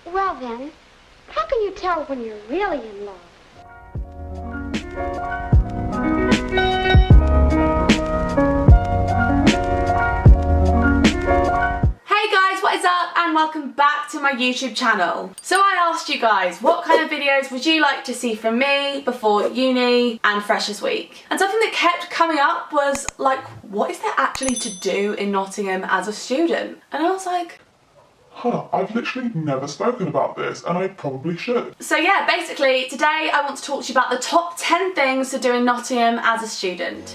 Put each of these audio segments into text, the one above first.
Well then, how can you tell when you're really in love? Hey guys, what is up and welcome back to my YouTube channel. So I asked you guys, what kind of videos would you like to see from me before uni and Freshers Week? And something that kept coming up was like, what is there actually to do in Nottingham as a student? And I was like, I've literally never spoken about this, and I probably should. So yeah, basically today I want to talk to you about the top 10 things to do in Nottingham as a student.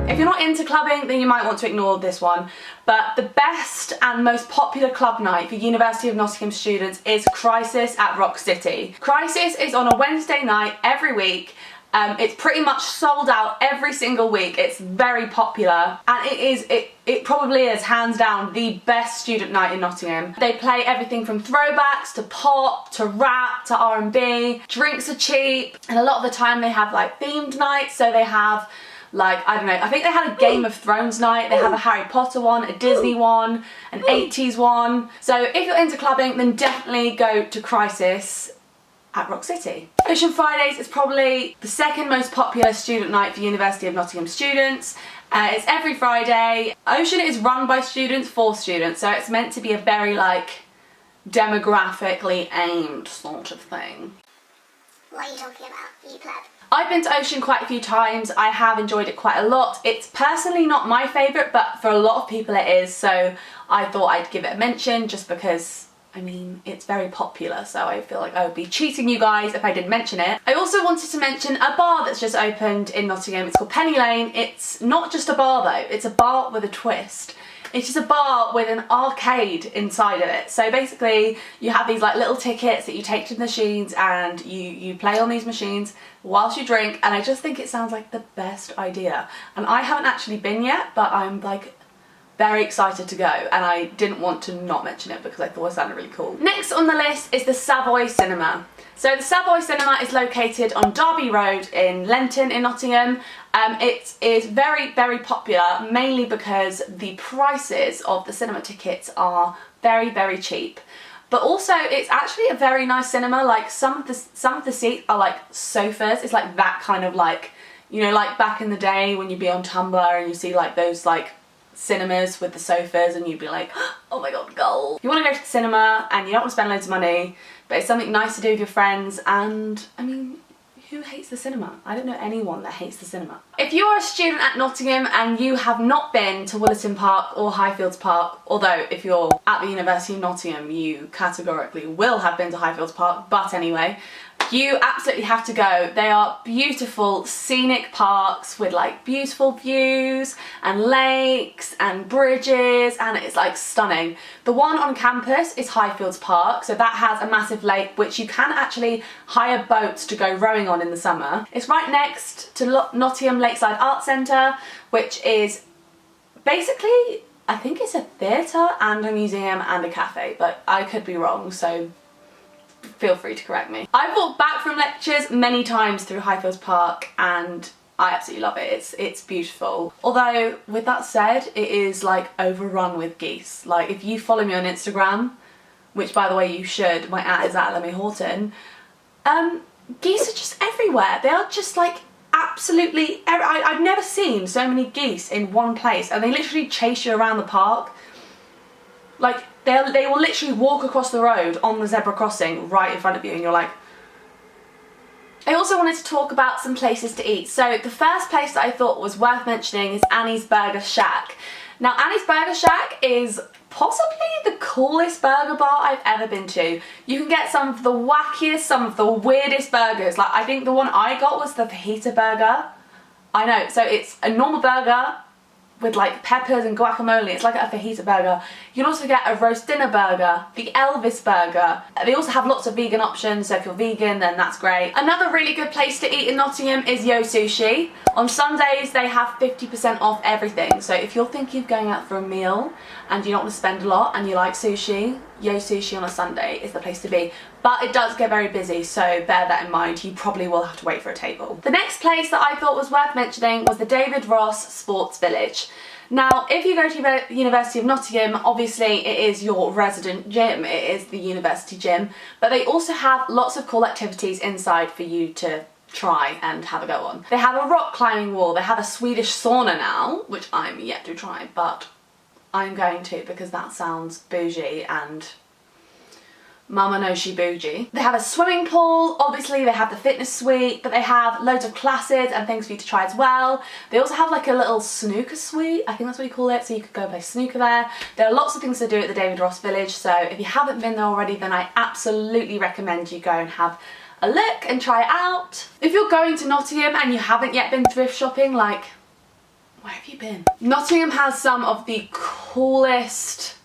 If you're not into clubbing, then you might want to ignore this one. But the best and most popular club night for University of Nottingham students is Crisis at Rock City. Crisis is on a Wednesday night every week. It's pretty much sold out every single week. It's very popular, and it probably is hands down the best student night in Nottingham. They play everything from throwbacks to pop to rap to R&B. Drinks are cheap, and a lot of the time they have like themed nights. So they have like, I don't know, I think they had a Game of Thrones night, they have a Harry Potter one, a Disney one, an 80s one. So if you're into clubbing, then definitely go to Crisis at Rock City. Ocean Fridays is probably the second most popular student night for University of Nottingham students. It's every Friday. Ocean is run by students for students, so it's meant to be a very like demographically aimed sort of thing. What are you talking about, you pleb? I've been to Ocean quite a few times. I have enjoyed it quite a lot. It's personally not my favourite, but for a lot of people it is, so I thought I'd give it a mention just because, I mean, it's very popular, so I feel like I would be cheating you guys if I didn't mention it. I also wanted to mention a bar that's just opened in Nottingham. It's called Penny Lane. It's not just a bar though, it's a bar with a twist. It's just a bar with an arcade inside of it. So basically you have these like little tickets that you take to the machines and you play on these machines whilst you drink, and I just think it sounds like the best idea. And I haven't actually been yet, but I'm like very excited to go, and I didn't want to not mention it because I thought it sounded really cool. Next on the list is the SAVOY Cinema. So the SAVOY Cinema is located on Derby Road in Lenton in Nottingham. It is very, very popular, mainly because the prices of the cinema tickets are very, very cheap. But also it's actually a very nice cinema. Like some of the seats are like sofas. It's like that kind of like, you know, like back in the day when you'd be on Tumblr and you see like those like cinemas with the sofas and you'd be like, oh my god, gold. You want to go to the cinema and you don't want to spend loads of money, but it's something nice to do with your friends, and I mean, who hates the cinema? I don't know anyone that hates the cinema. If you are a student at Nottingham and you have not been to Willerton Park or Highfields Park, although if you're at the University of Nottingham you categorically will have been to Highfields Park, but anyway, you absolutely have to go. They are beautiful scenic parks with like beautiful views and lakes and bridges, and it's like stunning. The one on campus is Highfields Park, so that has a massive lake which you can actually hire boats to go rowing on in the summer. It's right next to Nottingham Lakeside Arts Centre, which is basically, I think it's a theatre and a museum and a cafe, but I could be wrong, so feel free to correct me. I've walked back from lectures many times through Highfields Park and I absolutely love it. It's beautiful. Although, with that said, it is like overrun with geese. Like if you follow me on Instagram, which by the way you should, my @ is @Lemmy Horton, geese are just everywhere. They are just like absolutely, I've never seen so many geese in one place, and they literally chase you around the park. Like they will literally walk across the road on the zebra crossing right in front of you, and you're like. I also wanted to talk about some places to eat. So the first place that I thought was worth mentioning is Annie's Burger Shack. Now Annie's Burger Shack is possibly the coolest burger bar I've ever been to. You can get some of the wackiest, some of the weirdest burgers. Like I think the one I got was the fajita burger. I know, so it's a normal burger with like peppers and guacamole. It's like a fajita burger. You can also get a roast dinner burger, the Elvis burger. They also have lots of vegan options, so if you're vegan then that's great. Another really good place to eat in Nottingham is Yo Sushi. On Sundays they have 50% off everything, so if you're thinking of going out for a meal and you don't want to spend a lot and you like sushi, Yo Sushi on a Sunday is the place to be. But it does get very busy, so bear that in mind. You probably will have to wait for a table. The next place that I thought was worth mentioning was the David Ross Sports Village. Now, if you go to the University of Nottingham, obviously it is your resident gym, it is the university gym, but they also have lots of cool activities inside for you to try and have a go on. They have a rock climbing wall, they have a Swedish sauna now, which I'm yet to try, but I'm going to because that sounds bougie and Mama knows she bougie. They have a swimming pool, obviously they have the fitness suite, but they have loads of classes and things for you to try as well. They also have like a little snooker suite, I think that's what you call it, so you could go play snooker there. There are lots of things to do at the David Ross Village, so if you haven't been there already, then I absolutely recommend you go and have a look and try it out. If you're going to Nottingham and you haven't yet been thrift shopping, like, where have you been? Nottingham has some of the coolest,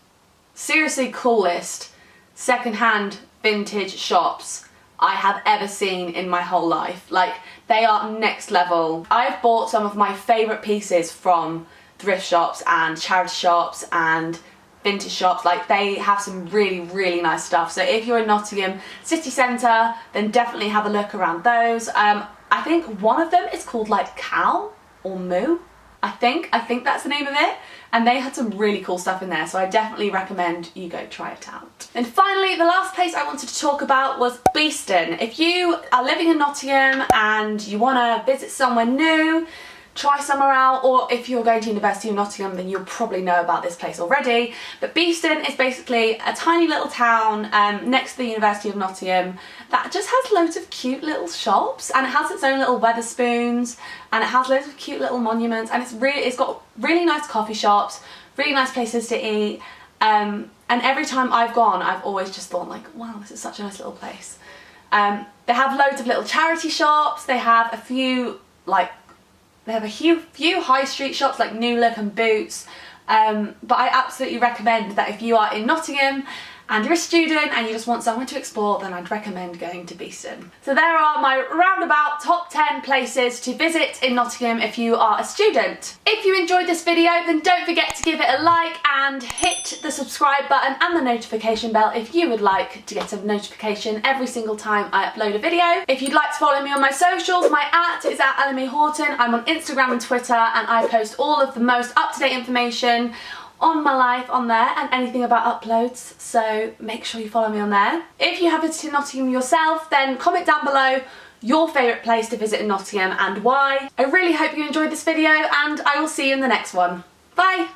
seriously coolest, second-hand vintage shops I have ever seen in my whole life. Like, they are next level. I've bought some of my favourite pieces from thrift shops and charity shops and vintage shops. Like, they have some really nice stuff. So if you're in Nottingham city centre, then definitely have a look around those. I think one of them is called like Cow or Moo. I think that's the name of it, and they had some really cool stuff in there, so I definitely recommend you go try it out. And finally, the last place I wanted to talk about was BEESTON. If you are living in Nottingham and you want to visit somewhere new, try somewhere out, or if you're going to University of Nottingham, then you'll probably know about this place already. But BEESTON is basically a tiny little town next to the University of Nottingham that just has loads of cute little shops, and it has its own little Wetherspoons, and it has loads of cute little monuments, and it's got really nice coffee shops, really nice places to eat, and every time I've gone, I've always just thought like, wow, this is such a nice little place. They have loads of little charity shops. They have a few few high street shops like New Look and Boots, but I absolutely recommend that if you are in Nottingham and you're a student and you just want somewhere to explore, then I'd recommend going to BEESTON. So there are my roundabout top 10 places to visit in Nottingham if you are a student. If you enjoyed this video, then don't forget to give it a like and hit the subscribe button and the notification bell if you would like to get a notification every single time I upload a video. If you'd like to follow me on my socials, my @ is @EllenMeHorton. I'm on Instagram and Twitter, and I post all of the most up-to-date information on my life on there and anything about uploads, so make sure you follow me on there. If you have visited Nottingham yourself, then comment down below your favourite place to visit in Nottingham and why. I really hope you enjoyed this video, and I will see you in the next one. Bye!